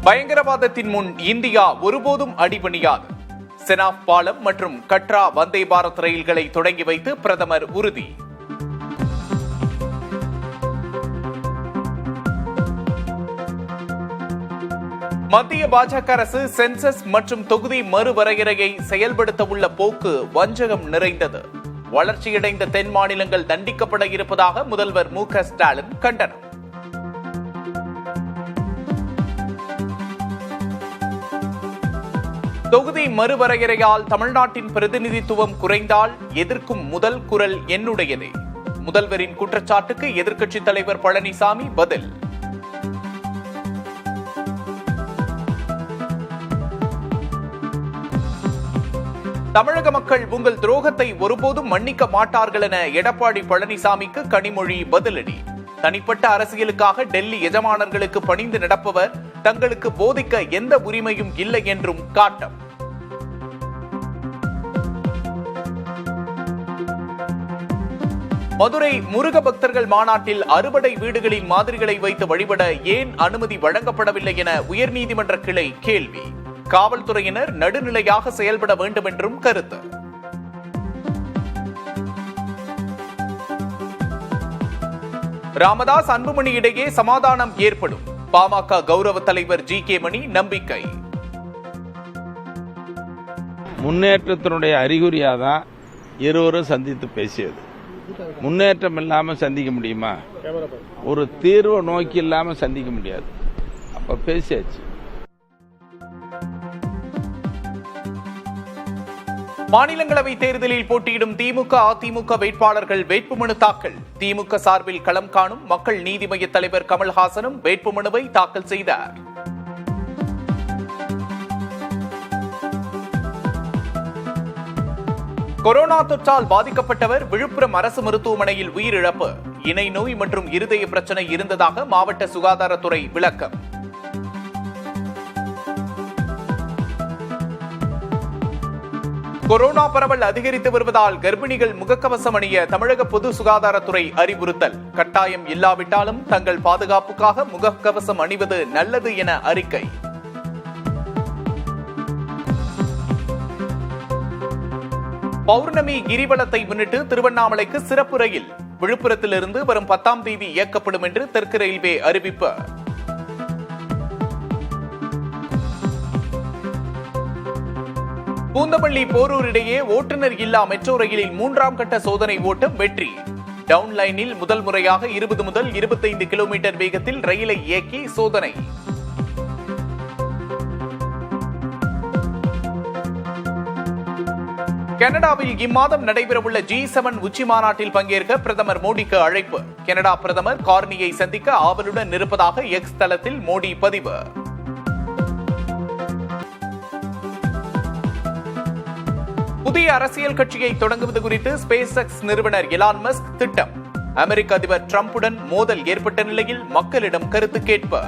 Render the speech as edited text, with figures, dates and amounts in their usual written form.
பயங்கரவாதத்தின் முன் இந்தியா ஒருபோதும் அடிபணியாது. செனாப் பாலம் மற்றும் கட்ரா வந்தே பாரத் ரயில்களை தொடங்கி வைத்து பிரதமர் உறுதி. மத்திய பாஜக அரசு சென்சஸ் மற்றும் தொகுதி மறுவரையறையை செயல்படுத்த உள்ள போக்கு வஞ்சகம் நிறைந்தது. வளர்ச்சியடைந்த தென் மாநிலங்கள் தண்டிக்கப்பட இருப்பதாக முதல்வர் மு.க. ஸ்டாலின் கண்டனம். தொகுதி மறுவரையறையால் தமிழ்நாட்டின் பிரதிநிதித்துவம் குறைந்தால் எதிர்க்கும் முதல் குரல் என்னுடையதே. முதல்வரின் குற்றச்சாட்டுக்கு எதிர்க்கட்சித் தலைவர் பழனிசாமி பதில். தமிழக மக்கள் உங்கள் துரோகத்தை ஒருபோதும் மன்னிக்க மாட்டார்கள் என எடப்பாடி பழனிசாமிக்கு கனிமொழி பதிலடி. தனிப்பட்ட அரசியலுக்காக டெல்லி எஜமானர்களுக்கு பணிந்து நடப்பவர் தங்களுக்கு போதிக்க எந்த உரிமையும் இல்லை என்றும் காட்டம். மதுரை முருக பக்தர்கள் மாநாட்டில் அறுபடை வீடுகளின் மாதிரிகளை வைத்து வழிபட ஏன் அனுமதி வழங்கப்படவில்லை என உயர்நீதிமன்ற கிளை கேள்வி. காவல்துறையினர் நடுநிலையாக செயல்பட வேண்டும் என்றும் கருத்து. ராமதாஸ் அன்புமணி இடையே சமாதானம் ஏற்படும். பாமக கௌரவ தலைவர் ஜி.கே. மணி நம்பிக்கை. முன்னேற்றத்தினுடைய அறிகுறியாதான் இருவரும் சந்தித்து பேசியது. முன்னேற்றம் இல்லாம சந்திக்க முடியுமா? ஒரு தீர்வை நோக்கி இல்லாம சந்திக்க முடியாது. அப்ப பேசியாச்சு. மாநிலங்களவை தேர்தலில் போட்டியிடும் திமுக அதிமுக வேட்பாளர்கள் வேட்புமனு தாக்கல். திமுக சார்பில் களம் காணும் மக்கள் நீதி மய்ய தலைவர் கமல்ஹாசனும் வேட்புமனுவை தாக்கல் செய்தார். கொரோனா தொற்றால் பாதிக்கப்பட்டவர் விழுப்புரம் அரசு மருத்துவமனையில் உயிரிழப்பு. இணை நோய் மற்றும் இருதய பிரச்சனை இருந்ததாக மாவட்ட சுகாதாரத்துறை விளக்கம். கொரோனா பரவல் அதிகரித்து வருவதால் கர்ப்பிணிகள் முகக்கவசம் அணிய தமிழக பொது சுகாதாரத்துறை அறிவுறுத்தல். கட்டாயம் இல்லாவிட்டாலும் தங்கள் பாதுகாப்புக்காக முகக்கவசம் அணிவது நல்லது என அறிக்கை. பௌர்ணமி கிரிவலத்தை முன்னிட்டு திருவண்ணாமலைக்கு சிறப்பு ரயில். விழுப்புரத்திலிருந்து வரும் 10ஆம் தேதி இயக்கப்படும் என்று தெற்கு ரயில்வே அறிவிப்பு. பூந்தமல்லி போரூர் இடையே ஓட்டுநர் இல்லா மெட்ரோ ரயிலில் 3ஆம் கட்ட சோதனை ஓட்டம் வெற்றி. டவுன் லைனில் முதல் முறையாக 20 முதல் 25 கிலோமீட்டர் வேகத்தில் ரயிலை இயக்கி சோதனை. கனடாவில் இம்மாதம் நடைபெறவுள்ள G7 உச்சி மாநாட்டில் பங்கேற்க பிரதமர் மோடிக்கு அழைப்பு. கனடா பிரதமர் கார்னியை சந்திக்க ஆவலுடன் இருப்பதாக எக்ஸ் தளத்தில் மோடி பதிவு. புதிய அரசியல் கட்சியை தொடங்குவது குறித்து ஸ்பேஸ் எக்ஸ் நிறுவனர் எலான் மஸ்க் திட்டம். அமெரிக்க அதிபர் டிரம்புடன் மோதல் ஏற்பட்ட நிலையில் மக்களிடம் கருத்து கேட்பு.